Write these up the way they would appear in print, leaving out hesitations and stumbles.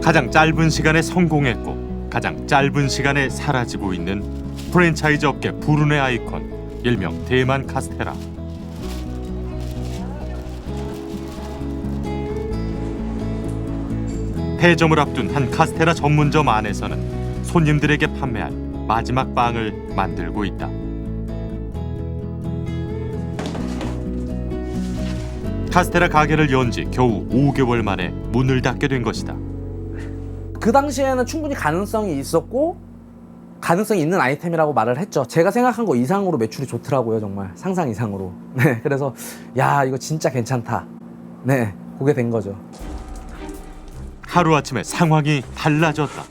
가장 짧은 시간에 성공했고 가장 짧은 시간에 사라지고 있는 프랜차이즈 업계 불운의 아이콘, 일명 대만 카스테라. 폐점을 앞둔 한 카스테라 전문점 안에서는 손님들에게 판매할 마지막 빵을 만들고 있다. 카스테라 가게를 연 지 겨우 5개월 만에 문을 닫게 된 것이다. 그 당시에는 충분히 가능성이 있었고 가능성이 있는 아이템이라고 말을 했죠. 제가 생각한 거 이상으로 매출이 좋더라고요. 정말 상상 이상으로. 네, 그래서 야, 이거 진짜 괜찮다. 네, 그게 된 거죠. 하루아침에 상황이 달라졌다.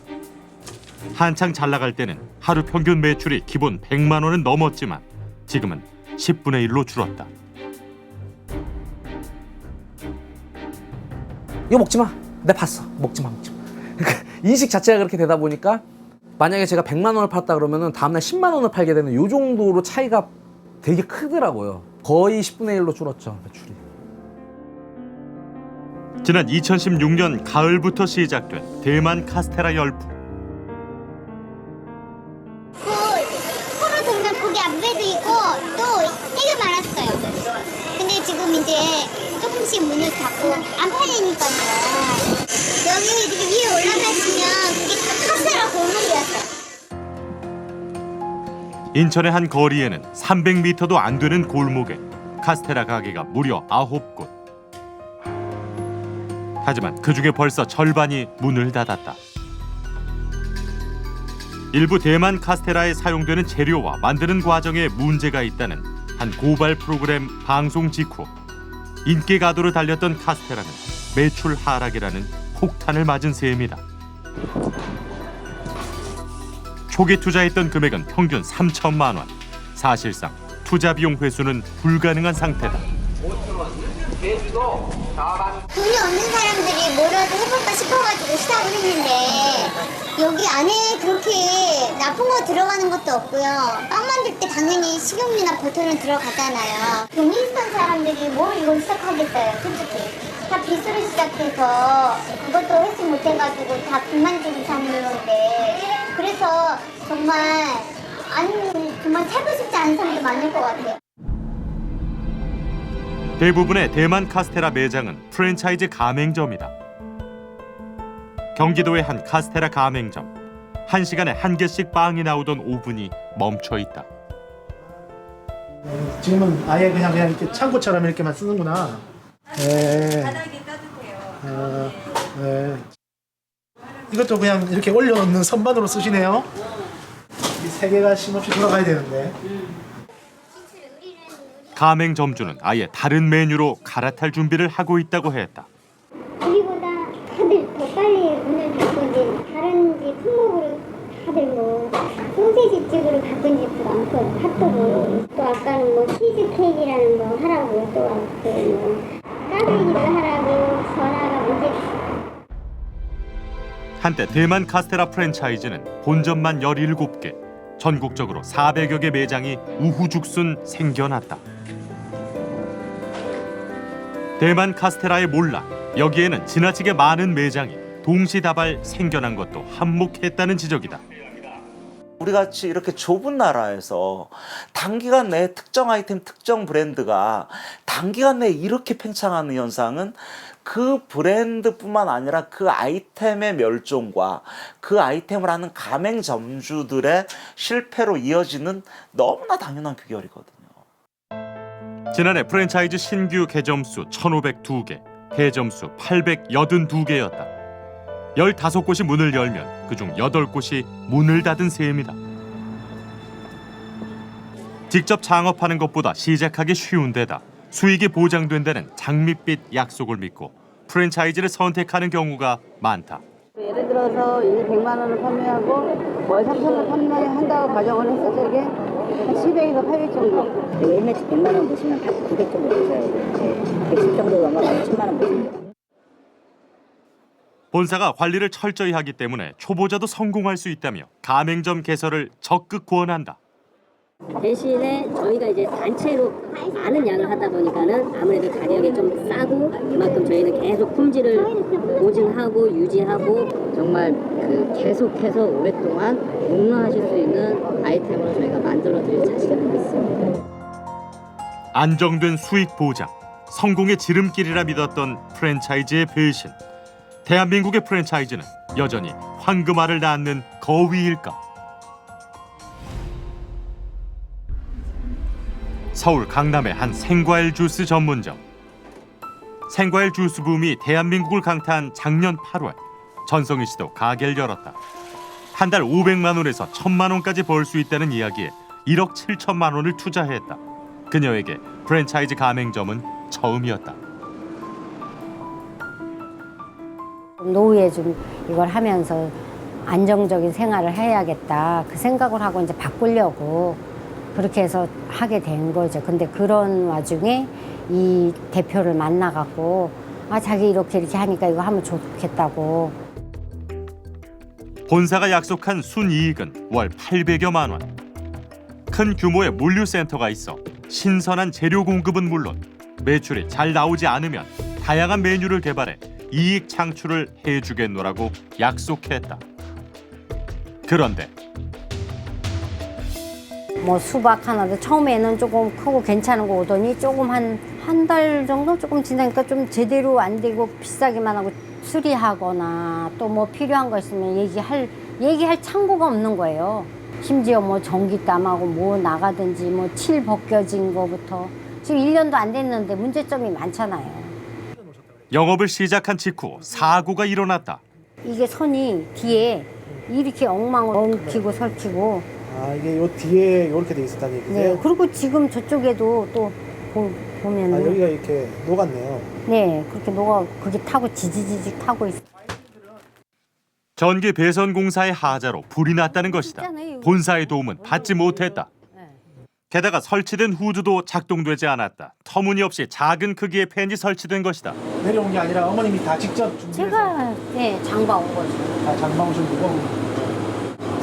한창 잘 나갈 때는 하루 평균 매출이 기본 100만 원은 넘었지만 지금은 10분의 1로 줄었다. 이거 먹지 마. 내가 봤어. 먹지 마, 먹지 마. 인식 자체가 그렇게 되다 보니까 만약에 제가 100만 원을 팔았다 그러면은 다음날 10만 원을 팔게 되는 이 정도로 차이가 되게 크더라고요. 거의 10분의 1로 줄었죠, 매출이. 지난 2016년 가을부터 시작된 대만 카스테라 열풍. 코로 돌면 거기 앞에도 있고 또 되게 많았어요. 근데 지금 이제 조금씩 문을 닫고 안 팔리니까요. 여기 이렇게 위에 올라가시면 그게 다 카스테라 골목이었어요. 인천의 한 거리에는 300m도 안 되는 골목에 카스테라 가게가 무려 9곳. 하지만 그중에 벌써 절반이 문을 닫았다. 일부 대만 카스테라에 사용되는 재료와 만드는 과정에 문제가 있다는 한 고발 프로그램 방송 직후 인기 가도로 달렸던 카스테라는 매출 하락이라는 폭탄을 맞은 셈이다. 초기 투자했던 금액은 평균 3천만 원. 사실상 투자 비용 회수는 불가능한 상태다. 돈이 없는 사람들이 뭐라도 해볼까 싶어가지고 시작을 했는데 여기 안에 그렇게 나쁜 거 들어가는 것도 없고요. 빵 만들 때 당연히 식용유나 버터는 들어가잖아요. 돈이 있던 사람들이 뭘 이걸 시작하겠어요, 솔직히. 다 빚으로 시작해서 그것도 회수 못해가지고 다 빚만 주고 사는 건데 그래서 정말 살고 싶지 않은 사람도 많을 것 같아요. 대부분의 대만 카스테라 매장은 프랜차이즈 가맹점이다. 경기도의 한 카스테라 가맹점. 1시간에 1개씩 빵이 나오던 오븐이 멈춰 있다. 지금은 아예 그냥 이렇게 창고처럼 이렇게만 쓰는구나. 네. 바닥이 따뜻해요. 네. 이것도 그냥 이렇게 올려놓는 선반으로 쓰시네요. 이 세 개가 쉼없이 돌아가야 되는데. 가맹점주는 아예 다른 메뉴로 갈아탈 준비를 하고 있다고 했다. 우리보다 다들 더 빨리 문을 닫고 이제 다른 집 품목으로 다들 뭐 소세지집으로 바꾼 집도 많고 핫도그 또 아까는 뭐 치즈 케이크라는 거 하라고 또 까베기도 하라고 전화가 문제. 한때 대만 카스테라 프랜차이즈는 본점만 17개, 전국적으로 400여 개 매장이 우후죽순 생겨났다. 대만 카스테라의 몰락, 여기에는 지나치게 많은 매장이 동시다발 생겨난 것도 한몫했다는 지적이다. 우리 같이 이렇게 좁은 나라에서 단기간 내에 특정 아이템, 특정 브랜드가 단기간 내에 이렇게 팽창하는 현상은 그 브랜드뿐만 아니라 그 아이템의 멸종과 그 아이템을 하는 가맹점주들의 실패로 이어지는 너무나 당연한 규결이거든요. 지난해 프랜차이즈 신규 개점수 1,502개, 폐점수 882개였다. 15곳이 문을 열면 그중 8곳이 문을 닫은 셈이다. 직접 창업하는 것보다 시작하기 쉬운 데다 수익이 보장된다는 장밋빛 약속을 믿고 프랜차이즈를 선택하는 경우가 많다. 예를 들어서 이게 100만 원을 판매하고 월 3,000원 판매한다고 가정을 했을 적에 한 700에서 800 정도. 매일 100만 원 보시면 900 정도 되셔요. 110 정도 넘어가면 1000만 원 보시면. 본사가 관리를 철저히 하기 때문에 초보자도 성공할 수 있다며 가맹점 개설을 적극 권한다. 대신에 저희가 이제 단체로 많은 양을 하다 보니까는 아무래도 가격이 좀 싸고 그만큼 저희는 계속 품질을 보증하고 유지하고 정말 그 계속해서 오랫동안 공유하실 수 있는 아이템으로 저희가 만들어드릴 자신감이 있습니다. 안정된 수익 보장, 성공의 지름길이라 믿었던 프랜차이즈의 배신. 대한민국의 프랜차이즈는 여전히 황금알을 낳는 거위일까? 서울 강남의 한 생과일 주스 전문점. 생과일 주스 붐이 대한민국을 강타한 작년 8월, 전성희 씨도 가게를 열었다. 한 달 500만 원에서 1000만 원까지 벌 수 있다는 이야기에 1억 7천만 원을 투자했다. 그녀에게 프랜차이즈 가맹점은 처음이었다. 노후에 좀 이걸 하면서 안정적인 생활을 해야겠다 그 생각을 하고 이제 바꾸려고 그렇게 해서 하게 된 거죠. 근데 그런 와중에 이 대표를 만나갖고 자기 이렇게 하니까 이거 하면 좋겠다고. 본사가 약속한 순이익은 월 800여만 원. 큰 규모의 물류센터가 있어 신선한 재료 공급은 물론 매출이 잘 나오지 않으면 다양한 메뉴를 개발해 이익 창출을 해주겠노라고 약속했다. 그런데 뭐 수박 하나도 처음에는 조금 크고 괜찮은 거 오더니 조금 한 달 정도 조금 지나니까 좀 제대로 안 되고 비싸기만 하고 수리하거나 또 뭐 필요한 거 있으면 얘기할 창구가 없는 거예요. 심지어 뭐 전기담하고 뭐 나가든지 뭐 칠 벗겨진 거부터 지금 1년도 안 됐는데 문제점이 많잖아요. 영업을 시작한 직후 사고가 일어났다. 이게 선이 뒤에 이렇게 엉망으로 엉키고 설키고. 이게 요 뒤에 이렇게 돼 있었다는 얘기세요? 네. 그리고 지금 저쪽에도 또 보면은 여기가 이렇게 녹았네요. 네, 그렇게 그게 타고 지지직 타고 있어. 전기 배선 공사의 하자로 불이 났다는 것이다. 본사의 도움은 받지 못했다. 게다가 설치된 후드도 작동되지 않았다. 터무니없이 작은 크기의 팬이 설치된 것이다. 내려온 게 아니라 어머님이 다 직접 준비해서 제가 장봐 온 거죠. 다 장방 오신 거고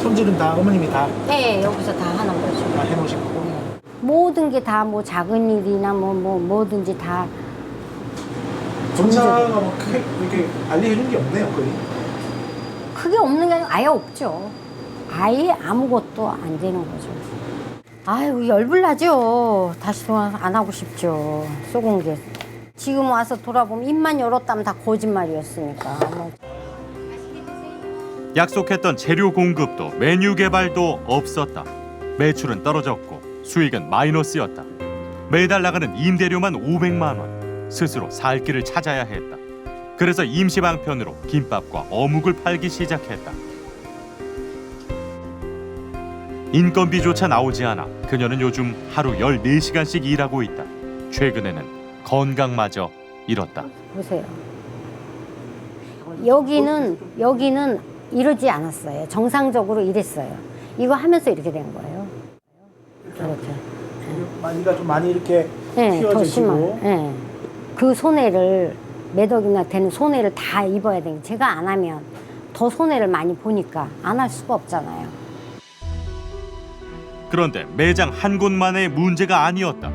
손질은 다 어머님이 다 네, 여기서 다 하는 거죠. 해놓으신 거고. 모든 게 다 뭐 작은 일이나 뭐든지 다 본사가 뭐 크게 이렇게 알리해준 게 없네요, 거의. 크게 없는 게 아니라 아예 없죠. 아예 아무것도 안 되는 거죠. 아유, 열불나죠. 다시 통화 안 하고 싶죠. 쏘은 게. 지금 와서 돌아보면 입만 열었다면 다 거짓말이었으니까. 약속했던 재료 공급도 메뉴 개발도 없었다. 매출은 떨어졌고 수익은 마이너스였다. 매달 나가는 임대료만 500만 원. 스스로 살 길을 찾아야 했다. 그래서 임시방편으로 김밥과 어묵을 팔기 시작했다. 인건비조차 나오지 않아 그녀는 요즘 하루 14시간씩 일하고 있다. 최근에는 건강마저 잃었다. 보세요. 여기는 이러지 않았어요. 정상적으로 일했어요. 이거 하면서 이렇게 된 거예요. 이렇게. 많이가 좀 많이 이렇게 네, 더 휘어지시고. 심한. 네. 그 손해를 몇 억이나 되는 손해를 다 입어야 되니까 제가 안 하면 더 손해를 많이 보니까 안 할 수가 없잖아요. 그런데 매장 한 곳만의 문제가 아니었다.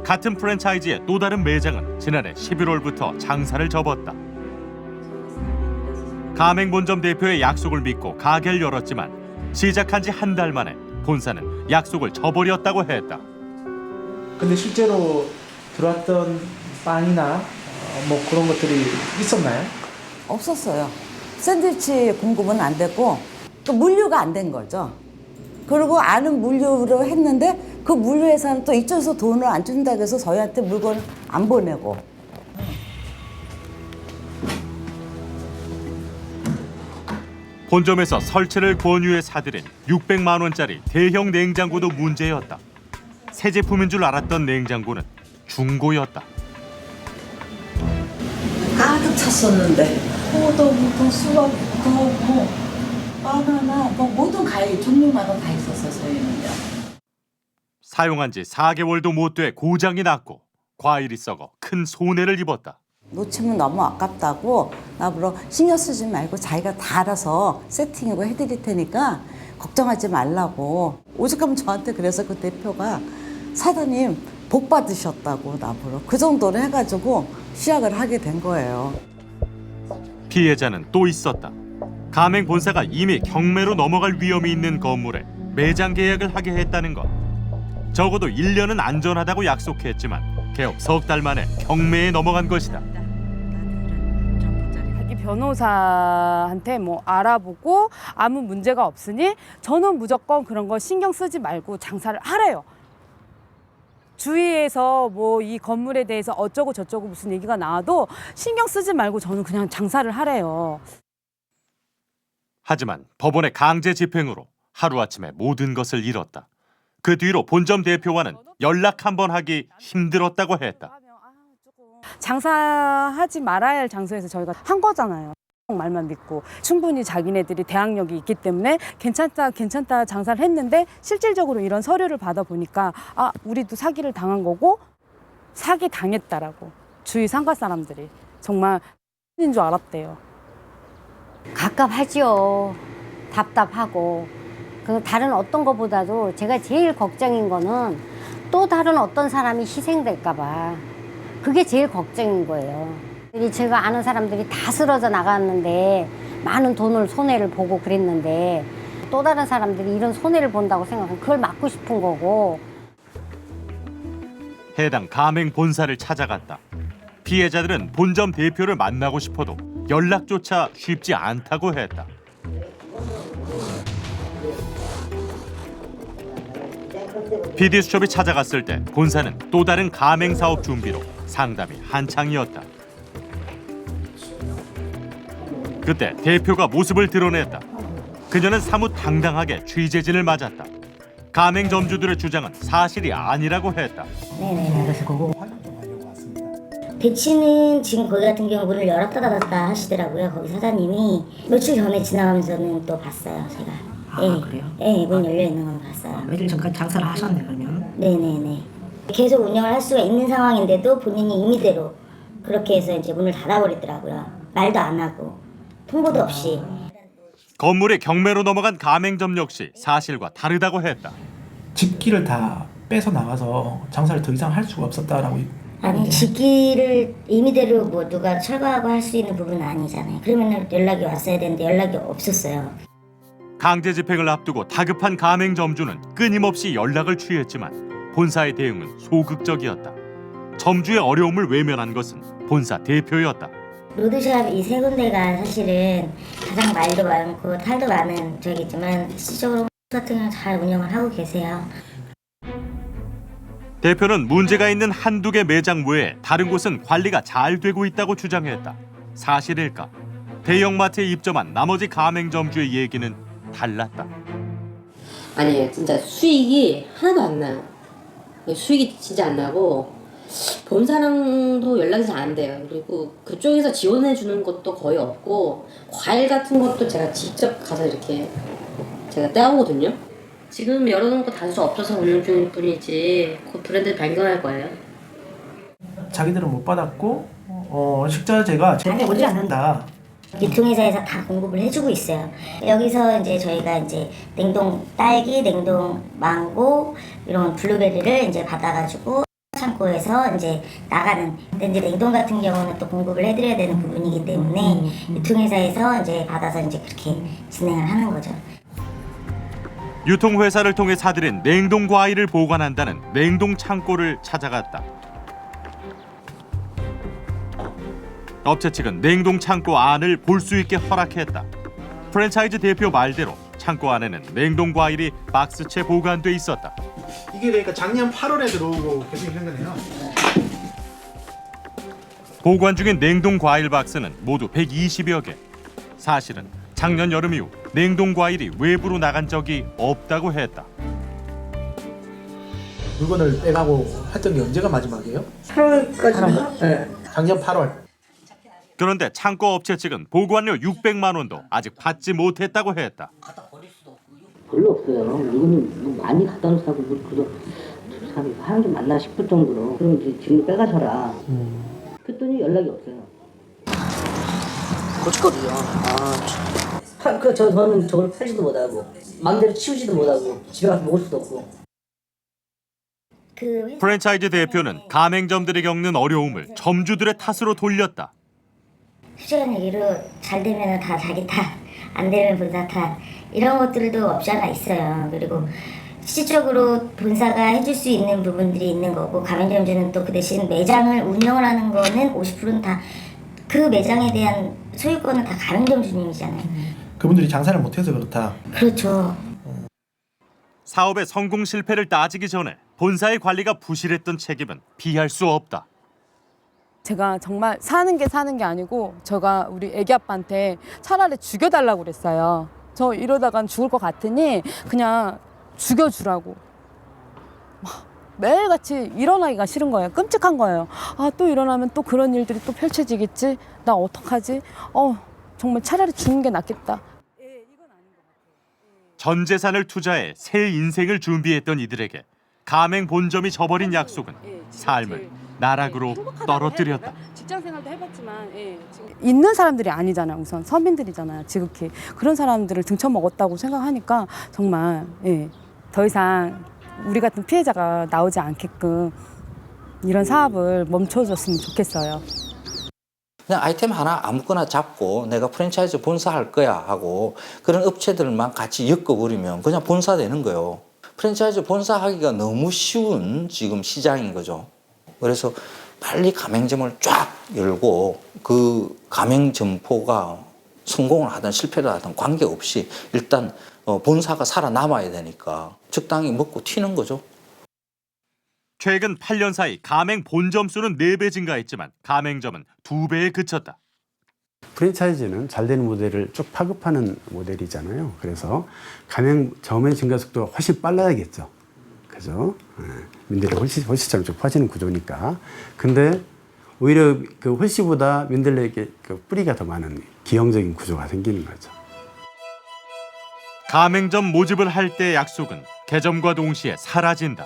같은 프랜차이즈의 또 다른 매장은 지난해 11월부터 장사를 접었다. 가맹본점 대표의 약속을 믿고 가게를 열었지만 시작한 지 한 달 만에 본사는 약속을 저버렸다고 했다. 근데 실제로 들어왔던 빵이나 뭐 그런 것들이 있었나요? 없었어요. 샌드위치 공급은 안 됐고 또 물류가 안 된 거죠. 그리고 아는 물류로 했는데 그 물류회사는 또 이쪽에서 돈을 안 준다고 해서 저희한테 물건을 안 보내고. 본점에서 설치를 권유해 사들인 600만 원짜리 대형 냉장고도 문제였다. 새 제품인 줄 알았던 냉장고는 중고였다. 가득 찼었는데 포도부터 수박부터 뭐 바나나 뭐 모든 과일 종류마다 다 있었어요. 저희는요. 사용한 지 4개월도 못 돼 고장이 났고 과일이 썩어 큰 손해를 입었다. 놓치면 너무 아깝다고 나보러 신경 쓰지 말고 자기가 다 알아서 세팅이고 해드릴 테니까 걱정하지 말라고. 오죽하면 저한테 그래서 그 대표가 사장님 복 받으셨다고 나보러 그 정도로 해가지고 시작을 하게 된 거예요. 피해자는 또 있었다. 가맹 본사가 이미 경매로 넘어갈 위험이 있는 건물에 매장 계약을 하게 했다는 것. 적어도 1년은 안전하다고 약속했지만 개업 석 달 만에 경매에 넘어간 것이다. 자기 변호사한테 뭐 알아보고 아무 문제가 없으니 저는 무조건 그런 거 신경 쓰지 말고 장사를 하래요. 주위에서 뭐 이 건물에 대해서 어쩌고 저쩌고 무슨 얘기가 나와도 신경 쓰지 말고 저는 그냥 장사를 하래요. 하지만 법원의 강제 집행으로 하루아침에 모든 것을 잃었다. 그 뒤로 본점 대표와는 연락 한 번 하기 힘들었다고 했다. 장사하지 말아야 할 장소에서 저희가 한 거잖아요. 말만 믿고 충분히 자기네들이 대항력이 있기 때문에 괜찮다 장사를 했는데 실질적으로 이런 서류를 받아보니까 아 우리도 사기를 당한 거고 사기 당했다라고 주위 상가 사람들이 정말 인 줄 알았대요. 갑갑하지요. 답답하고. 그 다른 어떤 것보다도 제가 제일 걱정인 거는 또 다른 어떤 사람이 희생될까 봐. 그게 제일 걱정인 거예요. 제가 아는 사람들이 다 쓰러져 나갔는데 많은 돈을 손해를 보고 그랬는데 또 다른 사람들이 이런 손해를 본다고 생각하면 그걸 막고 싶은 거고. 해당 가맹 본사를 찾아갔다. 피해자들은 본점 대표를 만나고 싶어도 연락조차 쉽지 않다고 했다. PD수첩이 찾아갔을 때 본사는 또 다른 가맹 사업 준비로 상담이 한창이었다. 그때 대표가 모습을 드러냈다. 그녀는 사뭇 당당하게 취재진을 맞았다. 가맹점주들의 주장은 사실이 아니라고 했다. 네네. 배치는 지금 거기 같은 경우 문을 열었다 닫았다 하시더라고요. 거기 사장님이 며칠 전에 지나가면서는 또 봤어요. 제가. 아, 그래요? 네, 문 열려 있는 건 봤어요. 며칠 전까지 장사를 하셨네 그러면? 네네네. 계속 운영을 할 수가 있는 상황인데도 본인이 임의대로 그렇게 해서 이제 문을 닫아버리더라고요. 말도 안 하고 통보도 없이. 건물의 경매로 넘어간 가맹점 역시 사실과 다르다고 했다. 집기를 다 빼서 나가서 장사를 더 이상 할 수가 없었다라고. 아니 집기를 임의대로 뭐 누가 철거하고 할 수 있는 부분은 아니잖아요. 그러면 연락이 왔어야 되는데 연락이 없었어요. 강제 집행을 앞두고 다급한 가맹점주는 끊임없이 연락을 취했지만 본사의 대응은 소극적이었다. 점주의 어려움을 외면한 것은 본사 대표였다. 로드샵 이 세 군데가 사실은 가장 말도 많고 탈도 많은 저기지만 실질적으로 같은 경우 잘 운영을 하고 계세요. 대표는 문제가 있는 한두 개 매장 외에 다른 곳은 관리가 잘 되고 있다고 주장했다. 사실일까? 대형마트에 입점한 나머지 가맹점주의 얘기는 달랐다. 아니 진짜 수익이 하나도 안 나요. 수익이 진짜 안 나고 본사랑도 연락이 잘 안 돼요. 그리고 그쪽에서 지원해 주는 것도 거의 없고 과일 같은 것도 제가 직접 가서 이렇게 제가 떼어오거든요. 지금 열어놓은 거 다수 없어서 운영 중일 뿐이지 곧 브랜드 발견할 거예요. 자기들은 못 받았고 식자재가 제때 오지 않는다. 유통회사에서 다 공급을 해주고 있어요. 여기서 이제 저희가 이제 냉동 딸기, 냉동 망고 이런 블루베리를 이제 받아가지고 창고에서 이제 나가는. 근데 이제 냉동 같은 경우는 또 공급을 해드려야 되는 부분이기 때문에 유통회사에서 이제 받아서 이제 그렇게 진행을 하는 거죠. 유통회사를 통해 사들인 냉동 과일을 보관한다는 냉동 창고를 찾아갔다. 업체 측은 냉동 창고 안을 볼 수 있게 허락했다. 프랜차이즈 대표 말대로 창고 안에는 냉동 과일이 박스채 보관돼 있었다. 이게 그러니까 작년 8월에 들어오고 계속 있는 거네요. 보관 중인 냉동 과일 박스는 모두 120여 개. 사실은 작년 여름 이후 냉동 과일이 외부로 나간 적이 없다고 했다. 물건을 빼가고 했던 게 언제가 마지막이에요? 8월까지. 네. 작년 8월. 그런데 창고 업체 측은 보관료 600만 원도 아직 받지 못했다고 했다. 별로 없어요. 이거는 많이 갖다 놓다고 그래도 사람 좀 만나 싶을 정도로. 그럼 이제 지금 빼가셔라. 그랬더니 연락이 없어요. 고춧가루야. 저는 저걸 팔지도 못하고 마음대로 치우지도 못하고 집에 가서 먹을 수도 없고. 프랜차이즈 대표는 가맹점들이 겪는 어려움을 점주들의 탓으로 돌렸다. 솔직한 얘기로 잘 되면 다 자기 탓, 안 되면 본사 탓 이런 것들도 없지 않아 있어요. 그리고 실질적으로 본사가 해줄 수 있는 부분들이 있는 거고 가맹점주는 또 그 대신 매장을 운영을 하는 거는 50%는 다 그 매장에 대한 소유권은 다 가맹점주님이잖아요. 그분들이 장사를 못해서 그렇다. 그렇죠. 사업의 성공 실패를 따지기 전에 본사의 관리가 부실했던 책임은 피할 수 없다. 제가 정말 사는 게 아니고 제가 우리 애기 아빠한테 차라리 죽여달라고 그랬어요. 저 이러다간 죽을 것 같으니 그냥 죽여주라고. 매일같이 일어나기가 싫은 거예요. 끔찍한 거예요. 아, 또 일어나면 또 그런 일들이 또 펼쳐지겠지? 나 어떡하지? 정말 차라리 죽는 게 낫겠다. 전 재산을 투자해 새 인생을 준비했던 이들에게 가맹 본점이 저버린 약속은 삶을 나락으로 떨어뜨렸다. 직장 생활도 해봤지만 있는 사람들이 아니잖아요. 우선 서민들이잖아요. 지극히 그런 사람들을 등쳐먹었다고 생각하니까 정말 더 이상 우리 같은 피해자가 나오지 않게끔 이런 사업을 멈춰줬으면 좋겠어요. 그냥 아이템 하나 아무거나 잡고 내가 프랜차이즈 본사할 거야 하고 그런 업체들만 같이 엮어버리면 그냥 본사 되는 거예요. 프랜차이즈 본사하기가 너무 쉬운 지금 시장인 거죠. 그래서 빨리 가맹점을 쫙 열고 그 가맹점포가 성공을 하든 실패를 하든 관계없이 일단 본사가 살아남아야 되니까 적당히 먹고 튀는 거죠. 최근 8년 사이 가맹 본점 수는 4배 증가했지만 가맹점은 2배에 그쳤다. 프랜차이즈는 잘 되는 모델을 쭉 파급하는 모델이잖아요. 그래서 가맹점의 증가 속도가 훨씬 빨라야겠죠. 그죠? 민들레 홀씨처럼 쭉 퍼지는 구조니까. 근데 오히려 그 홀씨보다 민들레에게 그 뿌리가 더 많은 기형적인 구조가 생기는 거죠. 가맹점 모집을 할 때의 약속은 개점과 동시에 사라진다.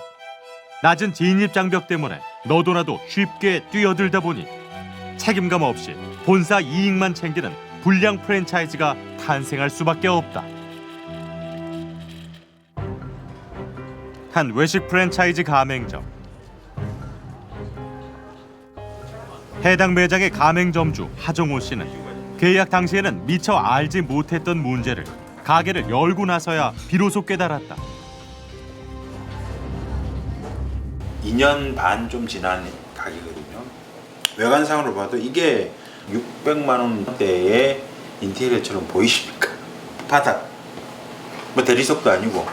낮은 진입 장벽 때문에 너도 나도 쉽게 뛰어들다 보니 책임감 없이 본사 이익만 챙기는 불량 프랜차이즈가 탄생할 수밖에 없다. 한 외식 프랜차이즈 가맹점. 해당 매장의 가맹점주 하정호 씨는 계약 당시에는 미처 알지 못했던 문제를 가게를 열고 나서야 비로소 깨달았다. 2년 반 좀 지난 가게거든요. 외관상으로 봐도 이게 600만 원대의 인테리어처럼 보이십니까? 바닥. 뭐 대리석도 아니고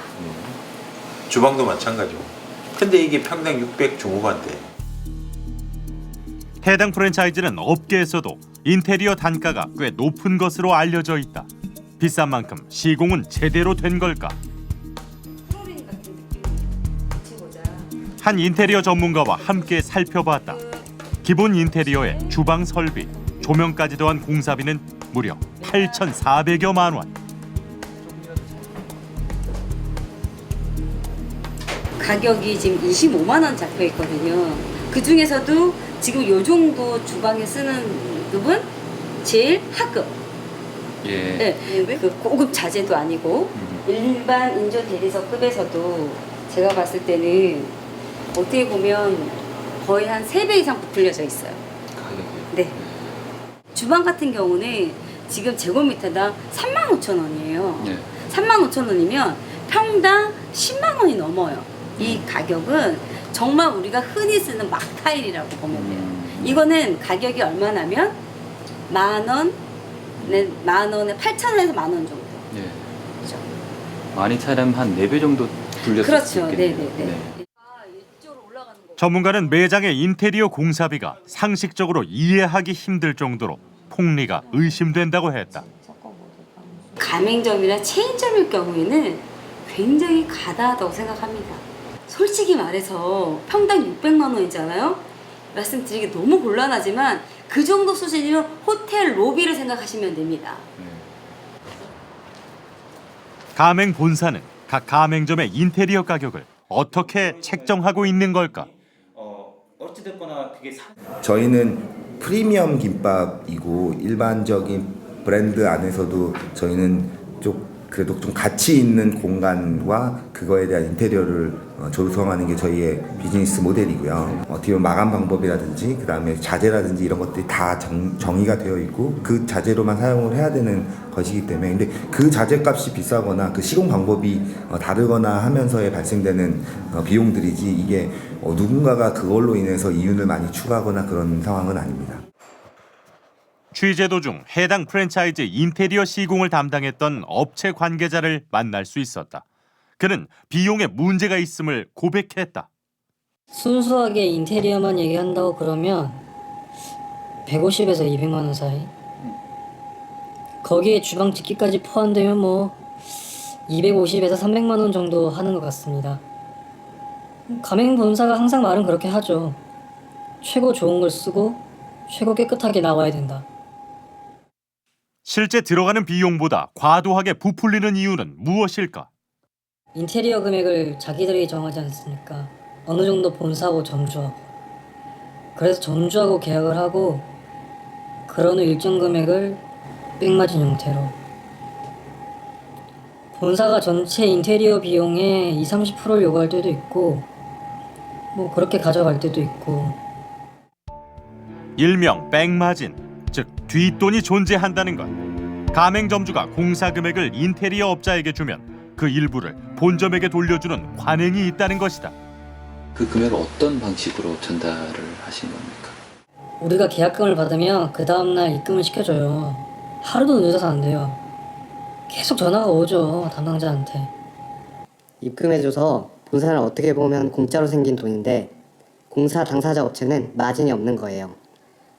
주방도 마찬가지고. 근데 이게 평당 600 중후반대. 해당 프랜차이즈는 업계에서도 인테리어 단가가 꽤 높은 것으로 알려져 있다. 비싼 만큼 시공은 제대로 된 걸까? 한 인테리어 전문가와 함께 살펴봤다. 기본 인테리어에 주방 설비, 조명까지 더한 공사비는 무려 8,400여만 원. 가격이 지금 25만 원 잡혀 있거든요. 그 중에서도 지금 요 정도 주방에 쓰는 급은 제일 하급. 네, 그 고급 자재도 아니고 일반 인조 대리석급에서도 제가 봤을 때는 어떻게 보면 거의 한 3배 이상 부풀려져 있어요. 네. 주방 같은 경우는 지금 제곱미터당 35,000원이에요. 네. 35,000원이면 평당 10만 원이 넘어요. 이 가격은 정말 우리가 흔히 쓰는 막타일이라고 보면 돼요. 이거는 가격이 얼마냐면 만 원에 8,000원에서 만 원 정도. 네. 그렇죠. 많이 차이라면 한 4배 정도 불렸을 그렇죠. 수 있겠네요. 네네네. 전문가는 매장의 인테리어 공사비가 상식적으로 이해하기 힘들 정도로 폭리가 의심된다고 했다. 가맹점이나 체인점일 경우에는 굉장히 가다하다고 생각합니다. 솔직히 말해서 평당 600만 원이잖아요. 말씀드리기 너무 곤란하지만 그 정도 수준이면 호텔 로비를 생각하시면 됩니다. 가맹 본사는 각 가맹점의 인테리어 가격을 어떻게 책정하고 있는 걸까? 어찌됐거나 그게 저희는 프리미엄 김밥이고 일반적인 브랜드 안에서도 저희는 쪽 그래도 좀 가치 있는 공간과 그거에 대한 인테리어를 조성하는 게 저희의 비즈니스 모델이고요. 어떻게 보면 마감 방법이라든지 그다음에 자재라든지 이런 것들이 다 정의가 되어 있고 그 자재로만 사용을 해야 되는 것이기 때문에 근데 그 자재값이 비싸거나 그 시공 방법이 다르거나 하면서에 발생되는 비용들이지 이게 누군가가 그걸로 인해서 이윤을 많이 추가하거나 그런 상황은 아닙니다. 취재 도중 해당 프랜차이즈 인테리어 시공을 담당했던 업체 관계자를 만날 수 있었다. 그는 비용에 문제가 있음을 고백했다. 순수하게 인테리어만 얘기한다고 그러면 150에서 200만 원 사이. 거기에 주방 짓기까지 포함되면 뭐 250에서 300만 원 정도 하는 것 같습니다. 가맹 본사가 항상 말은 그렇게 하죠. 최고 좋은 걸 쓰고 최고 깨끗하게 나와야 된다. 실제 들어가는 비용보다 과도하게 부풀리는 이유는 무엇일까? 인테리어 금액을 자기들이 정하지 않습니까? 어느 정도 본사하고 점주하고. 그래서 점주하고 계약을 하고 그런 후 일정 금액을 백마진 형태로. 본사가 전체 인테리어 비용의 20-30%를 요구할 때도 있고 뭐 그렇게 가져갈 때도 있고. 일명 백마진, 즉 뒷돈이 존재한다는 것. 가맹점주가 공사 금액을 인테리어 업자에게 주면 그 일부를 본점에게 돌려주는 관행이 있다는 것이다. 그 금액을 어떤 방식으로 전달을 하시는 겁니까? 우리가 계약금을 받으면 그 다음날 입금을 시켜줘요. 하루도 늦어서 안 돼요. 계속 전화가 오죠, 담당자한테. 입금해줘서 본사는 어떻게 보면 공짜로 생긴 돈인데 공사 당사자 업체는 마진이 없는 거예요.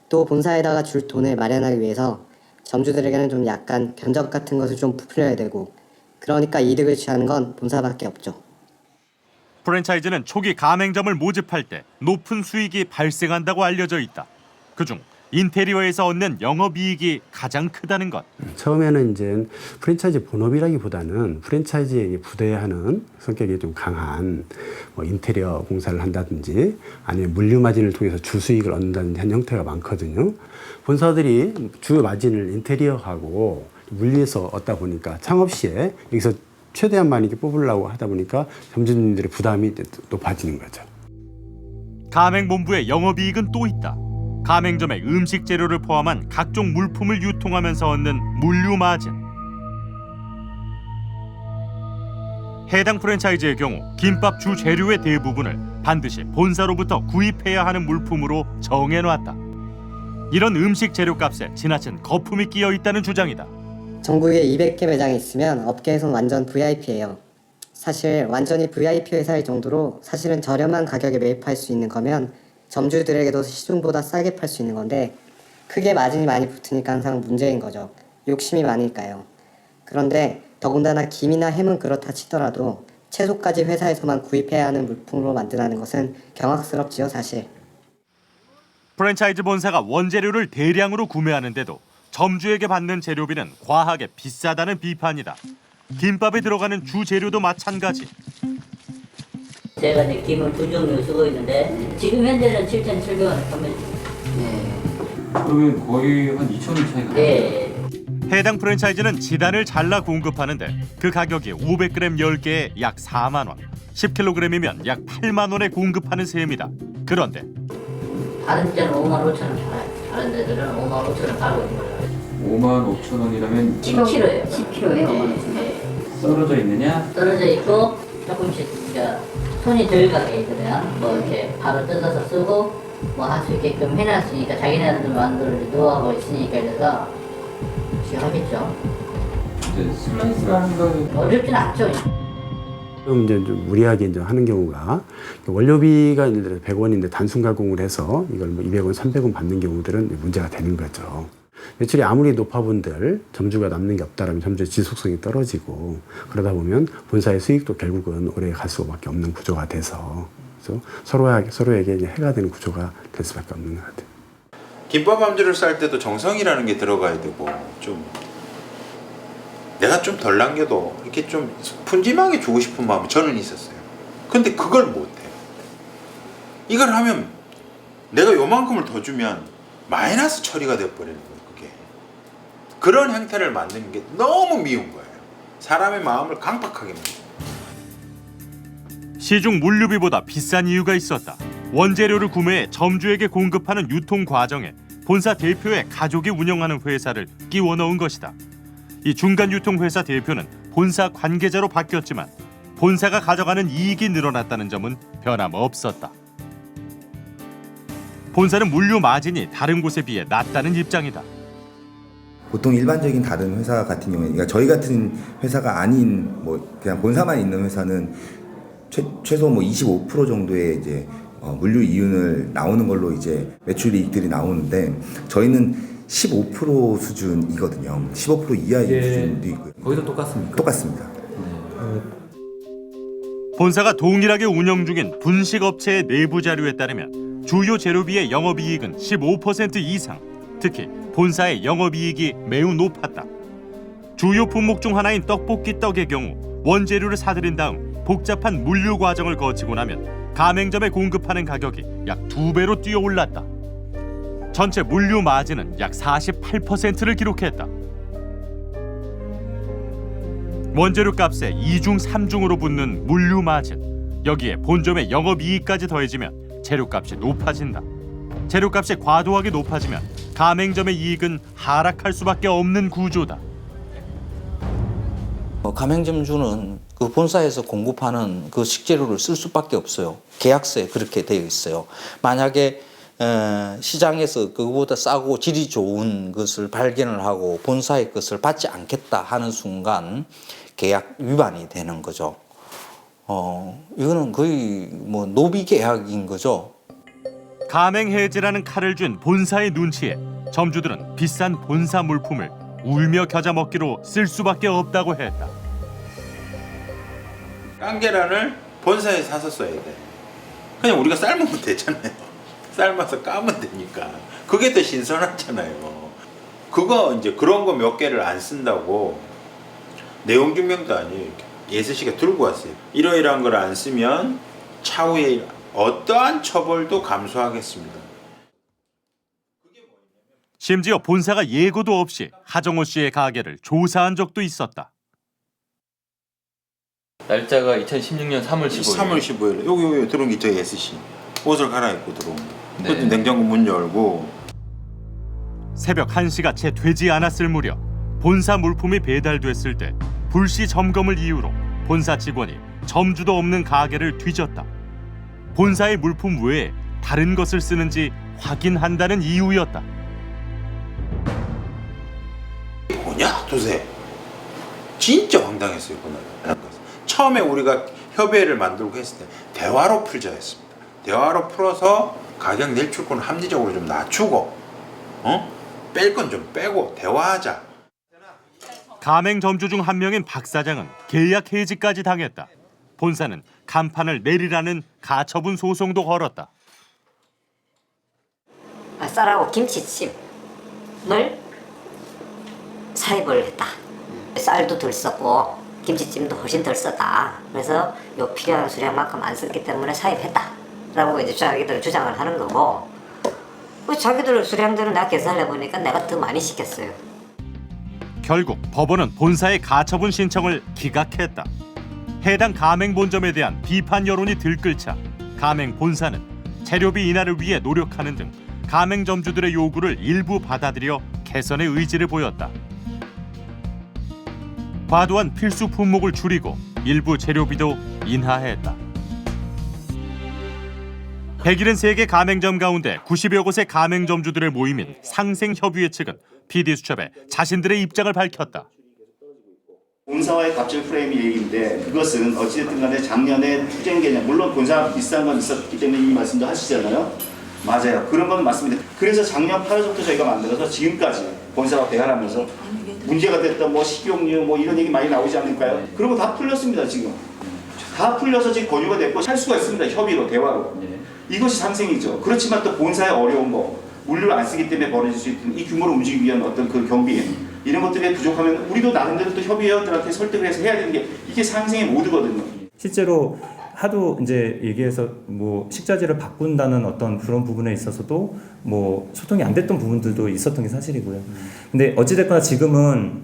또 본사에다가 줄 돈을 마련하기 위해서 점주들에게는 좀 약간 견적 같은 것을 좀 부풀려야 되고 그러니까 이득을 취하는 건 본사밖에 없죠. 프랜차이즈는 초기 가맹점을 모집할 때 높은 수익이 발생한다고 알려져 있다. 그중 인테리어에서 얻는 영업이익이 가장 크다는 것. 처음에는 이제 프랜차이즈 본업이라기보다는 프랜차이즈에게 부대하는 성격이 좀 강한 인테리어 공사를 한다든지 아니면 물류 마진을 통해서 주수익을 얻는다든지 한 형태가 많거든요. 본사들이 주 마진을 인테리어하고 물리에서 얻다 보니까 창업 시에 여기서 최대한 많이 뽑으려고 하다 보니까 점주님들의 부담이 높아지는 거죠. 가맹본부의 영업이익은 또 있다. 가맹점의 음식 재료를 포함한 각종 물품을 유통하면서 얻는 물류 마진. 해당 프랜차이즈의 경우 김밥 주 재료의 대부분을 반드시 본사로부터 구입해야 하는 물품으로 정해놨다. 이런 음식 재료값에 지나친 거품이 끼어 있다는 주장이다. 전국에 200개 매장이 있으면 업계에선 완전 VIP예요. 사실 완전히 VIP 회사일 정도로 사실은 저렴한 가격에 매입할 수 있는 거면 점주들에게도 시중보다 싸게 팔 수 있는 건데 크게 마진이 많이 붙으니까 항상 문제인 거죠. 욕심이 많으니까요. 그런데 더군다나 김이나 햄은 그렇다 치더라도 채소까지 회사에서만 구입해야 하는 물품으로 만드는 것은 경악스럽지요, 사실. 프랜차이즈 본사가 원재료를 대량으로 구매하는데도 점주에게 받는 재료비는 과하게 비싸다는 비판이다. 김밥에 들어가는 주 재료도 마찬가지. 제가 이제 김을 2종류 쓰고 있는데 지금 현재는 7,700원에 판매 중입니다. 그러면 거의 한 2,000원 차이가 나요? 네. 해당 프랜차이즈는 지단을 잘라 공급하는데 그 가격이 500g 10개에 약 4만 원, 10kg이면 약 8만 원에 공급하는 셈이다. 그런데 다른 데는 5만 5천 원 팔아요. 다른 데들은 5만 5천 원 팔고 있는 거예요. 5만 5천 원이라면 10kg예요. 10kg에 네. 떨어져 있느냐? 떨어져 있고 조금씩 손이 덜 가게 있거든요. 뭐 이렇게 바로 뜯어서 쓰고 뭐 할 수 있게끔 해놨으니까 자기네들도 만들 노하우가 있으니까 그래서 하겠죠. 이제 슬라이스라는 건 어렵진 않죠. 그럼 이제 좀 무리하게 이제 하는 경우가 원료비가 100원인데 단순 가공을 해서 이걸 뭐 200원, 300원 받는 경우들은 문제가 되는 거죠. 매출이 아무리 높아본들 점주가 남는 게 없다라면 점주의 지속성이 떨어지고 그러다 보면 본사의 수익도 결국은 오래 갈 수밖에 없는 구조가 돼서 그래서 서로에게 이제 해가 되는 구조가 될 수밖에 없는 것 같아요. 김밥 함주를 쌀 때도 정성이라는 게 들어가야 되고 좀 내가 좀 덜 남겨도 이렇게 좀 푼짐하게 주고 싶은 마음이 저는 있었어요. 근데 그걸 못해요. 이걸 하면 내가 요만큼을 더 주면 마이너스 처리가 돼버리는 거예요. 그게 그런 형태를 만드는 게 너무 미운 거예요. 사람의 마음을 강박하게 만들어요. 시중 물류비보다 비싼 이유가 있었다. 원재료를 구매해 점주에게 공급하는 유통 과정에 본사 대표의 가족이 운영하는 회사를 끼워 넣은 것이다. 이 중간 유통 회사 대표는 본사 관계자로 바뀌었지만 본사가 가져가는 이익이 늘어났다는 점은 변함없었다. 본사는 물류 마진이 다른 곳에 비해 낮다는 입장이다. 보통 일반적인 다른 회사 같은 경우에, 그러니까 저희 같은 회사가 아닌 뭐 그냥 본사만 있는 회사는 최소 뭐 25% 정도의 이제 물류 이윤을 나오는 걸로 이제 매출 이익들이 나오는데 저희는 15% 수준이거든요. 15% 이하의 수준도 있고요. 거기도 똑같습니까? 똑같습니다. 본사가 동일하게 운영 중인 분식업체의 내부 자료에 따르면 주요 재료비의 영업이익은 15% 이상, 특히 본사의 영업이익이 매우 높았다. 주요 품목 중 하나인 떡볶이 떡의 경우 원재료를 사들인 다음 복잡한 물류 과정을 거치고 나면 가맹점에 공급하는 가격이 약 2배로 뛰어올랐다. 전체 물류 마진은 약 48%를 기록했다. 원재료 값에 2중 3중으로 붙는 물류 마진, 여기에 본점의 영업이익까지 더해지면 재료값이 높아진다. 재료값이 과도하게 높아지면 가맹점의 이익은 하락할 수밖에 없는 구조다. 가맹점주는 그 본사에서 공급하는 그 식재료를 쓸 수밖에 없어요. 계약서에 그렇게 되어 있어요. 만약에 시장에서 그거보다 싸고 질이 좋은 것을 발견을 하고 본사의 것을 받지 않겠다 하는 순간 계약 위반이 되는 거죠. 이거는 거의 뭐 노비 계약인 거죠. 가맹해지라는 칼을 쥔 본사의 눈치에 점주들은 비싼 본사 물품을 울며 겨자 먹기로 쓸 수밖에 없다고 했다. 깡계란을 본사에 사서 써야 돼. 그냥 우리가 삶으면 되잖아요. 삶아서 까면 되니까. 그게 더 신선하잖아요. 그거 이제 그런 거 몇 개를 안 쓴다고 내용 증명도 아니에요. 예슬 씨가 들고 왔어요. 이러이러한 걸 안 쓰면 차후에 어떠한 처벌도 감수하겠습니다. 심지어 본사가 예고도 없이 하정호 씨의 가게를 조사한 적도 있었다. 날짜가 2016년 3월 15일. 3월 15일. 여기 들어온 게 저희 SC. 옷을 갈아입고 들어온 거. 네. 그때 냉장고 문 열고. 새벽 1시가 채 되지 않았을 무렵 본사 물품이 배달됐을 때 불시 점검을 이유로 본사 직원이 점주도 없는 가게를 뒤졌다. 본사의 물품 외에 다른 것을 쓰는지 확인한다는 이유였다. 뭐냐 도대체. 진짜 황당했어요 그날. 처음에 우리가 협의회를 만들고 했을 때 대화로 풀자 했습니다. 대화로 풀어서 가격 내출권을 합리적으로 좀 낮추고 뺄 건 좀 빼고 대화하자. 가맹점주 중 한 명인 박 사장은 계약 해지까지 당했다. 본사는 간판을 내리라는 가처분 소송도 걸었다. 쌀하고 김치찜을 사입을 했다. 쌀도 덜 썼고 김치찜도 훨씬 덜 썼다. 그래서 요 필요한 수량만큼 안 썼기 때문에 사입했다. 라고 이제 자기들 주장을 하는 거고, 자기들 수량대로 내가 계산을 해보니까 내가 더 많이 시켰어요. 결국 법원은 본사의 가처분 신청을 기각했다. 해당 가맹 본점에 대한 비판 여론이 들끓자 가맹 본사는 재료비 인하를 위해 노력하는 등 가맹점주들의 요구를 일부 받아들여 개선의 의지를 보였다. 과도한 필수 품목을 줄이고 일부 재료비도 인하했다. 173개 가맹점 가운데 90여 곳의 가맹점주들의 모임인 상생협의회 측은 PD수첩에 자신들의 입장을 밝혔다. 본사와의 갑질 프레임 얘기인데 그것은 어찌됐든 간에 작년에 투쟁 개념, 물론 본사 비싼 건 있었기 때문에 이 말씀도 하시잖아요. 맞아요. 그런 건 맞습니다. 그래서 작년 8월부터 저희가 만들어서 지금까지 본사와 대화하면서 문제가 됐던 뭐 식용유 뭐 이런 얘기 많이 나오지 않을까요? 그런 거 다 풀렸습니다. 지금 다 풀려서 지금 권유가 됐고 할 수가 있습니다. 협의로 대화로. 이것이 상생이죠. 그렇지만 또 본사의 어려운 거, 물류를 안 쓰기 때문에 벌어질 수 있는 이 규모를 움직이기 위한 어떤 그 경비 이런 것들이 부족하면 우리도 나름대로 또 협의회원들한테 설득을 해서 해야 되는 게 이게 상생의 모드거든요. 실제로 하도 이제 얘기해서 뭐 식자재를 바꾼다는 어떤 그런 부분에 있어서도 뭐 소통이 안 됐던 부분들도 있었던 게 사실이고요. 근데 어찌됐거나 지금은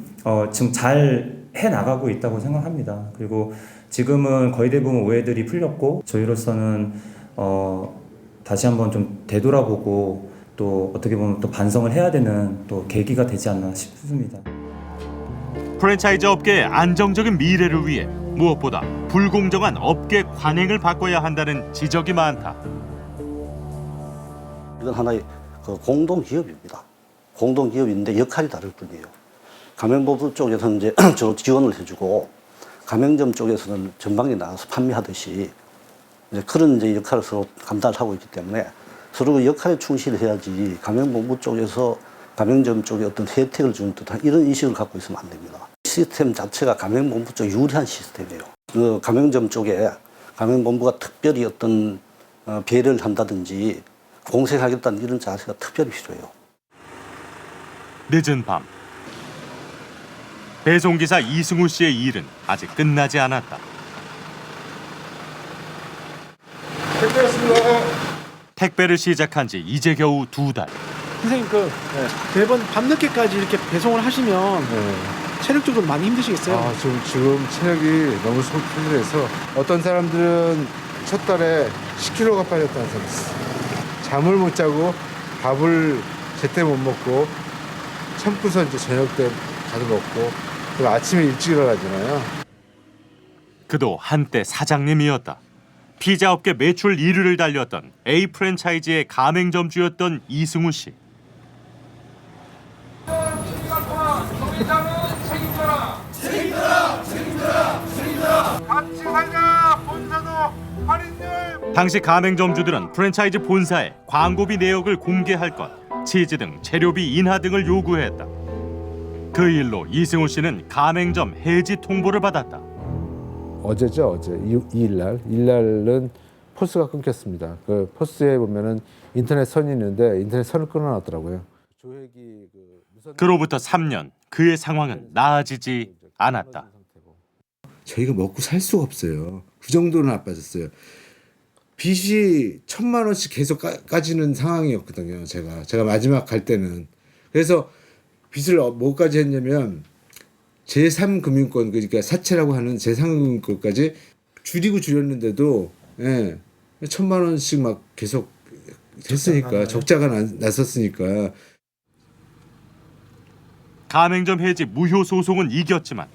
지금 잘 해 나가고 있다고 생각합니다. 그리고 지금은 거의 대부분 오해들이 풀렸고 저희로서는 다시 한번 좀 되돌아보고 또 어떻게 보면 또 반성을 해야 되는 또 계기가 되지 않나 싶습니다. 프랜차이즈 업계의 안정적인 미래를 위해 무엇보다 불공정한 업계 관행을 바꿔야 한다는 지적이 많다. 이건 하나의 공동기업입니다. 공동기업인데 역할이 다를 뿐이에요. 가맹본부 쪽에서는 이제 지원을 해주고 가맹점 쪽에서는 전방에 나가서 판매하듯이 이제 그런 이제 역할을 서로 감당을 하고 있기 때문에 서로 그 역할에 충실해야지 가맹본부 쪽에서 가맹점 쪽에 어떤 혜택을 주는 듯한 이런 인식을 갖고 있으면 안 됩니다. 시스템 자체가 가맹본부 쪽 유리한 시스템이에요. 그 가맹점 쪽에 가맹본부가 특별히 어떤 배려를 한다든지 공생하겠다는 이런 자세가 특별히 필요해요. 늦은 밤 배송기사 이승우 씨의 일은 아직 끝나지 않았다. 택배를 시작한 지 이제 겨우 2달. 선생님 매번 밤늦게까지 이렇게 배송을 하시면 체력적으로 많이 힘드시겠어요? 지금 체력이 너무 소진해서 어떤 사람들은 첫 달에 10kg가 빠졌다는 사람이 있어요. 잠을 못 자고 밥을 제때 못 먹고 참고서 이제 저녁 때 가서 먹고 그리고 아침에 일찍 일어나잖아요. 그도 한때 사장님이었다. 피자업계 매출 1위를 달렸던 A 프랜차이즈의 가맹점주였던 이승우 씨. 같이 살자 본사도 할인율. 당시 가맹점주들은 프랜차이즈 본사에 광고비 내역을 공개할 것, 치즈 등 재료비 인하 등을 요구했다. 그 일로 이승우 씨는 가맹점 해지 통보를 받았다. 어제죠, 어제 2일날. 2일날은 포스가 끊겼습니다. 그 포스에 보면은 인터넷 선이 있는데 인터넷 선을 끊어놨더라고요. 그로부터 3년, 그의 상황은 나아지지 않았다. 저희가 먹고 살 수가 없어요. 그 정도로 나빠졌어요. 빚이 1,000만 원씩 계속 까지는 상황이었거든요. 제가 마지막 갈 때는. 그래서 빚을 뭐까지 했냐면 제3금융권, 그러니까 사채라고 하는 제3금융권까지 줄였는데도 1,000만 원씩 막 계속 했으니까 적자가 났었으니까. 가맹점 해지 무효 소송은 이겼지만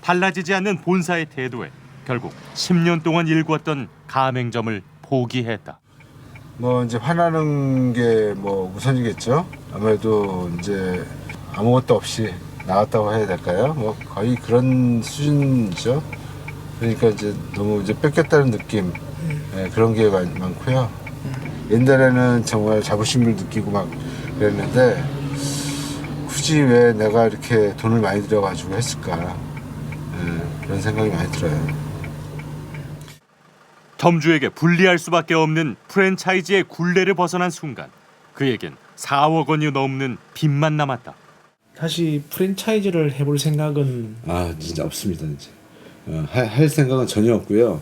달라지지 않는 본사의 태도에 결국 10년 동안 일궜던 가맹점을 포기했다. 뭐 이제 화나는 게 뭐 우선이겠죠. 아무래도 이제 아무것도 없이 나왔다고 해야 될까요? 뭐 거의 그런 수준이죠. 그러니까 이제 너무 이제 뺏겼다는 느낌, 그런 게 많고요. 옛날에는 정말 자부심을 느끼고 막 그랬는데 굳이 왜 내가 이렇게 돈을 많이 들여가지고 했을까, 그런 생각이 많이 들어요. 점주에게 불리할 수밖에 없는 프랜차이즈의 굴레를 벗어난 순간 그에겐 4억 원이 넘는 빚만 남았다. 다시 프랜차이즈를 해볼 생각은 진짜 없습니다. 이제 할 생각은 전혀 없고요.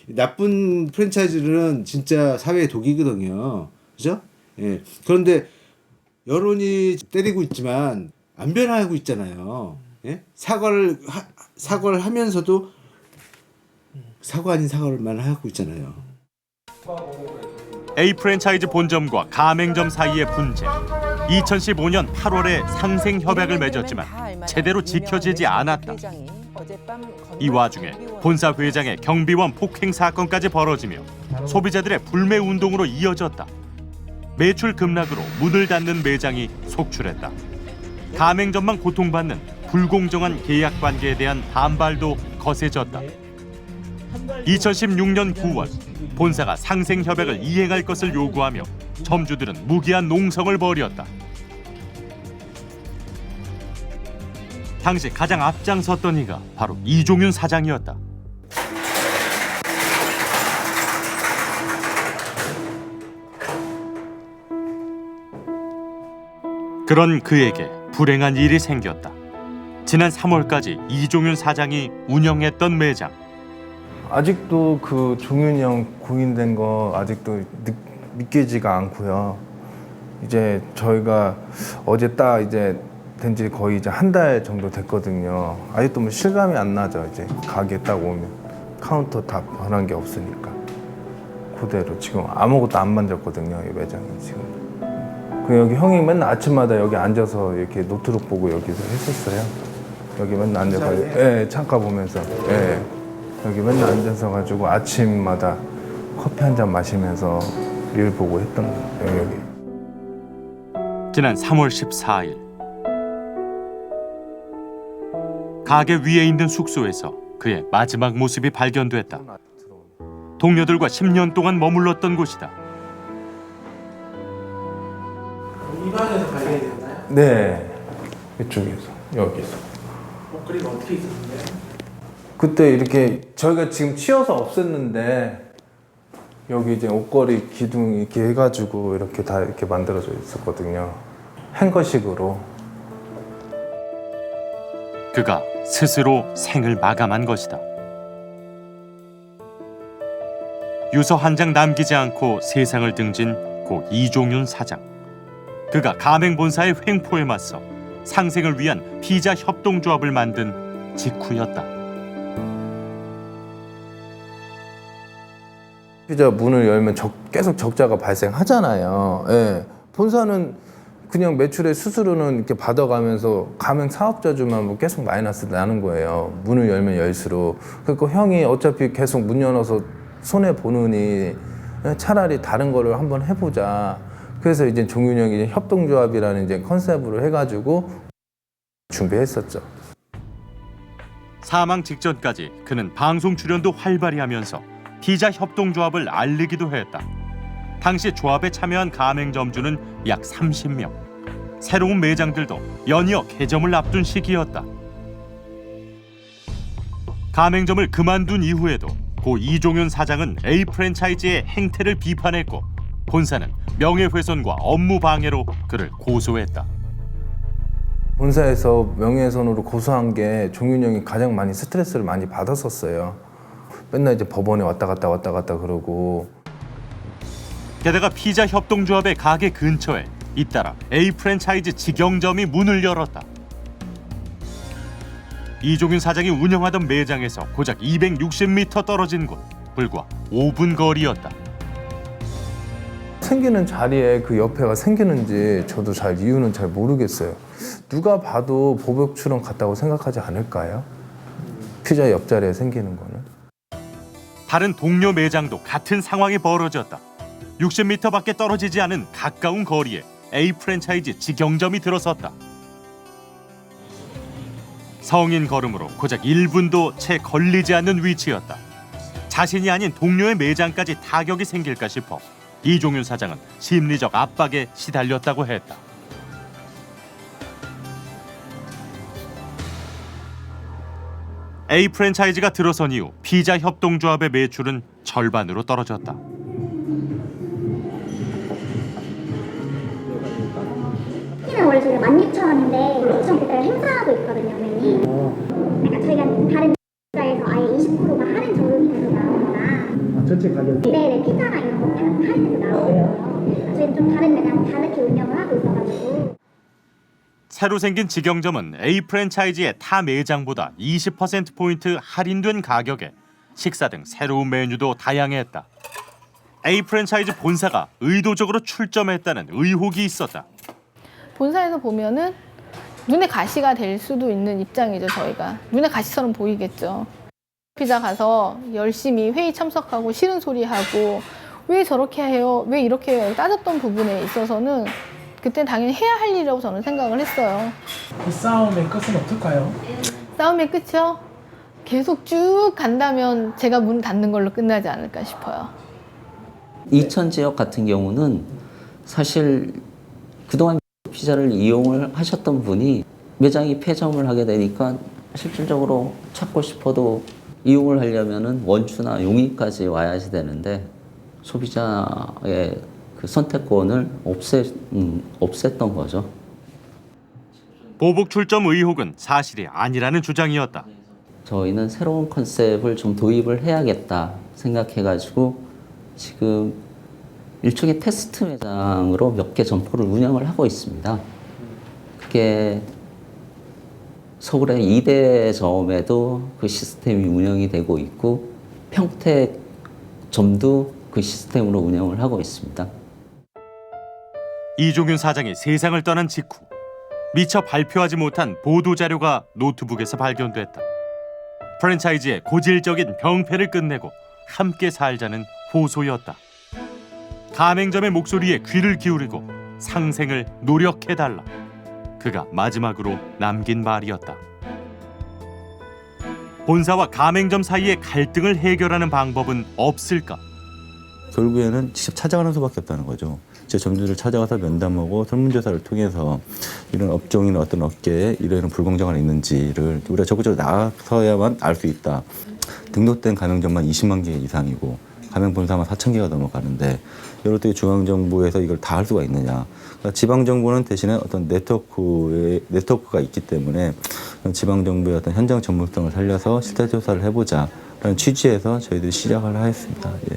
나쁜 프랜차이즈는 진짜 사회의 독이거든요. 그죠? 예. 그런데 여론이 때리고 있지만 안 변하고 있잖아요. 예? 사과를 하면서도 사과 아닌 사과를만 하고 있잖아요. A 프랜차이즈 본점과 가맹점 사이의 분쟁. 2015년 8월에 상생 협약을 맺었지만 제대로 지켜지지 않았다. 이 와중에 본사 회장의 경비원 폭행 사건까지 벌어지며 소비자들의 불매 운동으로 이어졌다. 매출 급락으로 문을 닫는 매장이 속출했다. 가맹점만 고통받는 불공정한 계약 관계에 대한 반발도 거세졌다. 2016년 9월 본사가 상생 협약을 이행할 것을 요구하며 점주들은 무기한 농성을 벌였다. 당시 가장 앞장섰던 이가 바로 이종윤 사장이었다. 그런 그에게 불행한 일이 생겼다. 지난 3월까지 이종윤 사장이 운영했던 매장. 아직도 그 종윤이 형 공인된 거 아직도 믿기지가 않고요. 이제 저희가 어제 딱 이제 된 지 거의 이제 한 달 정도 됐거든요. 아직도 뭐 실감이 안 나죠. 이제 가게 딱 오면 카운터 다 변한 게 없으니까 그대로 지금 아무것도 안 만졌거든요. 이 매장이 지금. 그 여기 형이 맨날 아침마다 여기 앉아서 이렇게 노트북 보고 여기서 했었어요. 여기 맨날 앉아서 예, 창가 보면서 예. 여기 맨날 앉아서 가지고 아침마다 커피 한 잔 마시면서 일 보고 했던 거예요. 여기. 지난 3월 14일 가게 위에 있는 숙소에서 그의 마지막 모습이 발견됐다. 동료들과 10년 동안 머물렀던 곳이다. 이 방에서 발견이 됐나요? 네, 이쪽에서 여기서. 그리고 어떻게 있었는데? 그때 이렇게 저희가 지금 치워서 없앴는데 여기 이제 옷걸이 기둥 이렇게 해가지고 이렇게 다 이렇게 만들어져 있었거든요. 행거식으로. 그가 스스로 생을 마감한 것이다. 유서 한 장 남기지 않고 세상을 등진 고 이종윤 사장. 그가 가맹본사의 횡포에 맞서 상생을 위한 피자 협동조합을 만든 직후였다. 피자 문을 열면 계속 적자가 발생하잖아요. 예. 본사는 그냥 매출의 수수료는 이렇게 받아가면서 가맹 사업자주만 뭐 계속 마이너스 나는 거예요. 문을 열면 열수록. 그러니까 형이 어차피 계속 문 열어서 손해 보느니 차라리 다른 거를 한번 해보자. 그래서 이제 종윤이 형이 협동조합이라는 이제 컨셉으로 해가지고 준비했었죠. 사망 직전까지 그는 방송 출연도 활발히 하면서 피자 협동조합을 알리기도 했다. 당시 조합에 참여한 가맹점주는 약 30명. 새로운 매장들도 연이어 개점을 앞둔 시기였다. 가맹점을 그만둔 이후에도 고 이종윤 사장은 A 프랜차이즈의 행태를 비판했고 본사는 명예훼손과 업무 방해로 그를 고소했다. 본사에서 명예훼손으로 고소한 게 종윤이 형이 가장 많이 스트레스를 많이 받았었어요. 맨날 이제 법원에 왔다 갔다 그러고. 게다가 피자 협동조합의 가게 근처에 잇따라 A 프랜차이즈 직영점이 문을 열었다. 이종윤 사장이 운영하던 매장에서 고작 260m 떨어진 곳, 불과 5분 거리였다. 생기는 자리에 그 옆에가 생기는지 저도 잘 이유는 잘 모르겠어요. 누가 봐도 보복 출연 같다고 생각하지 않을까요? 피자 옆자리에 생기는 거는. 다른 동료 매장도 같은 상황이 벌어졌다. 60m밖에 떨어지지 않은 가까운 거리에 A 프랜차이즈 직영점이 들어섰다. 성인 걸음으로 고작 1분도 채 걸리지 않는 위치였다. 자신이 아닌 동료의 매장까지 타격이 생길까 싶어 이종윤 사장은 심리적 압박에 시달렸다고 했다. A 프랜차이즈가 들어선 이후 피자 협동조합의 매출은 절반으로 떨어졌다. 키는 원래 저희가 16,000원인데 9,900원 행사하고 있거든요, 메뉴. 그러니까 저희가 다른 피자에서 아예 20%가 할인 적용이 돼서 나오거나. 전체 가격? 네네, 피자나 이런 거 다 할인해서 나오고요. 저희는 좀 다른 매장 다르게 운영을 하고 있어가지고. 새로 생긴 직영점은 A 프랜차이즈의 타 매장보다 20%포인트 할인된 가격에 식사 등 새로운 메뉴도 다양했다. A 프랜차이즈 본사가 의도적으로 출점했다는 의혹이 있었다. 본사에서 보면은 눈에 가시가 될 수도 있는 입장이죠. 저희가 눈에 가시처럼 보이겠죠. 피자 가서 열심히 회의 참석하고 싫은 소리 하고 왜 저렇게 해요? 왜 이렇게 해요? 따졌던 부분에 있어서는 그때 당연히 해야 할 일이라고 저는 생각을 했어요. 그 싸움의 끝은 어떨까요? 싸움의 끝이요? 계속 쭉 간다면 제가 문 닫는 걸로 끝나지 않을까 싶어요. 이천 지역 같은 경우는 사실 그동안 피자를 이용을 하셨던 분이 매장이 폐점을 하게 되니까 실질적으로 찾고 싶어도 이용을 하려면은 원추나 용인까지 와야지 되는데 소비자의 그 선택권을 없앴던 거죠. 보복 출점 의혹은 사실이 아니라는 주장이었다. 저희는 새로운 컨셉을 좀 도입을 해야겠다 생각해가지고 지금 일종의 테스트 매장으로 몇 개 점포를 운영을 하고 있습니다. 그게 서울의 2대점에도 그 시스템이 운영이 되고 있고 평택점도 그 시스템으로 운영을 하고 있습니다. 이종윤 사장이 세상을 떠난 직후 미처 발표하지 못한 보도자료가 노트북에서 발견됐다. 프랜차이즈의 고질적인 병폐를 끝내고 함께 살자는 호소였다. 가맹점의 목소리에 귀를 기울이고 상생을 노력해달라. 그가 마지막으로 남긴 말이었다. 본사와 가맹점 사이의 갈등을 해결하는 방법은 없을까? 결국에는 직접 찾아가는 수밖에 없다는 거죠. 제 점주를 찾아가서 면담하고 설문조사를 통해서 이런 업종이나 어떤 업계에 이런 불공정함이 있는지를 우리가 적극적으로 나서야만 알 수 있다. 등록된 가맹점만 20만 개 이상이고 가맹본사만 4천 개가 넘어가는데 이럴 때 중앙정부에서 이걸 다 할 수가 있느냐. 그러니까 지방정부는 대신에 어떤 네트워크가 있기 때문에 지방정부의 어떤 현장 전문성을 살려서 실태 조사를 해보자 라는 취지에서 저희들이 시작을 하였습니다. 예.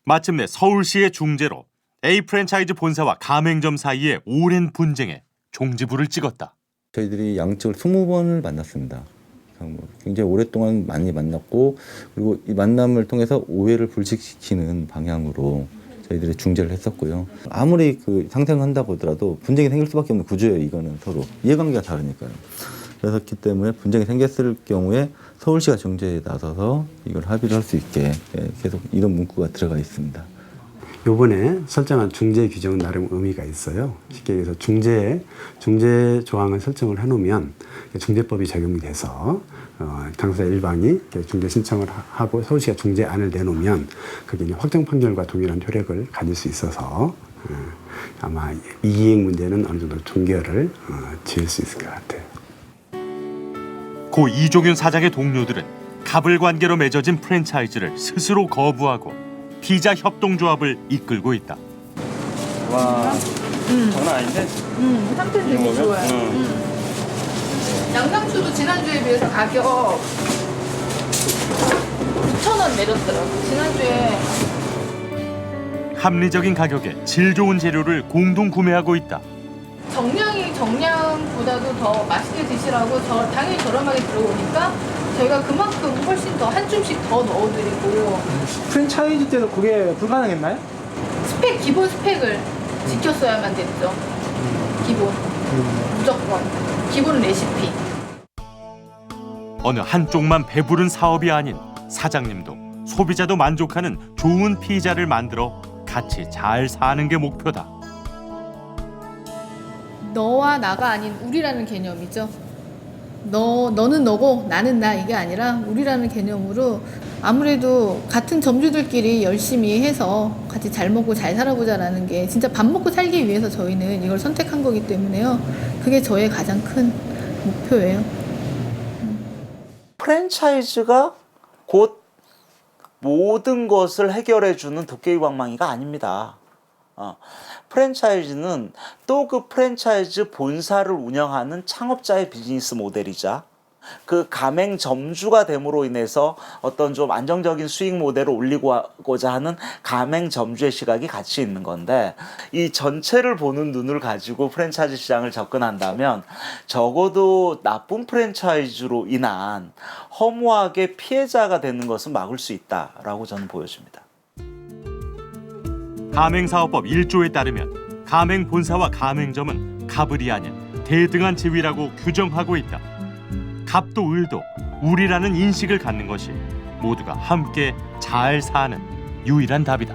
마침내 서울시의 중재로 A 프랜차이즈 본사와 가맹점 사이의 오랜 분쟁에 종지부를 찍었다. 저희들이 양측을 20번을 만났습니다. 굉장히 오랫동안 많이 만났고 그리고 이 만남을 통해서 오해를 불식시키는 방향으로 저희들이 중재를 했었고요. 아무리 그 상생한다고 하더라도 분쟁이 생길 수밖에 없는 구조예요. 이거는 서로 이해관계가 다르니까요. 그렇기 때문에 분쟁이 생겼을 경우에 서울시가 중재에 나서서 이걸 합의를 할 수 있게 계속 이런 문구가 들어가 있습니다. 요번에 설정한 중재 규정은 나름 의미가 있어요. 쉽게 얘기해서 중재 조항을 설정을 해놓으면 중재법이 적용이 돼서 당사자 일방이 중재 신청을 하고 서울시가 중재안을 내놓으면 그게 이제 확정 판결과 동일한 효력을 가질 수 있어서 아마 이행 문제는 어느 정도 종결을 지을 수 있을 것 같아요. 고 이종윤 사장의 동료들은 갑을 관계로 맺어진 프랜차이즈를 스스로 거부하고 피자 협동조합을 이끌고 있다. 와, 장난 아닌데? 상태 되게 좋아요. 양상추도 지난주에 비해서 가격 9,000원 내렸더라고요. 지난주에. 합리적인 가격에 질 좋은 재료를 공동 구매하고 있다. 정량보다도 더 맛있게 드시라고 당연히 저렴하게 들어오니까 저희가 그만큼 훨씬 더 한 줌씩 더 넣어드리고. 프랜차이즈 때도 그게 불가능했나요? 기본 스펙을 지켰어야만 됐죠. 기본. 무조건. 기본 레시피. 어느 한쪽만 배부른 사업이 아닌 사장님도 소비자도 만족하는 좋은 피자를 만들어 같이 잘 사는 게 목표다. 너와 나가 아닌 우리라는 개념이죠. 너는 너고 나는 나 이게 아니라 우리라는 개념으로 아무래도 같은 점주들끼리 열심히 해서 같이 잘 먹고 잘 살아보자라는 게 진짜 밥 먹고 살기 위해서 저희는 이걸 선택한 거기 때문에요. 그게 저의 가장 큰 목표예요. 프랜차이즈가 곧 모든 것을 해결해주는 도깨비 방망이가 아닙니다. 프랜차이즈는 또 그 프랜차이즈 본사를 운영하는 창업자의 비즈니스 모델이자 그 가맹점주가 됨으로 인해서 어떤 좀 안정적인 수익 모델을 올리고자 하는 가맹점주의 시각이 같이 있는 건데, 이 전체를 보는 눈을 가지고 프랜차이즈 시장을 접근한다면 적어도 나쁜 프랜차이즈로 인한 허무하게 피해자가 되는 것은 막을 수 있다라고 저는 보여집니다. 가맹사업법 1조에 따르면 가맹 본사와 가맹점은 갑을이 아닌 대등한 지위라고 규정하고 있다. 갑도 을도 우리라는 인식을 갖는 것이 모두가 함께 잘 사는 유일한 답이다.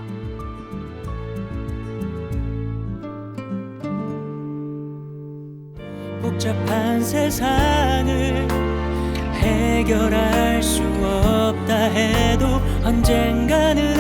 복잡한 세상을 해결할 수 없다 해도 언젠가는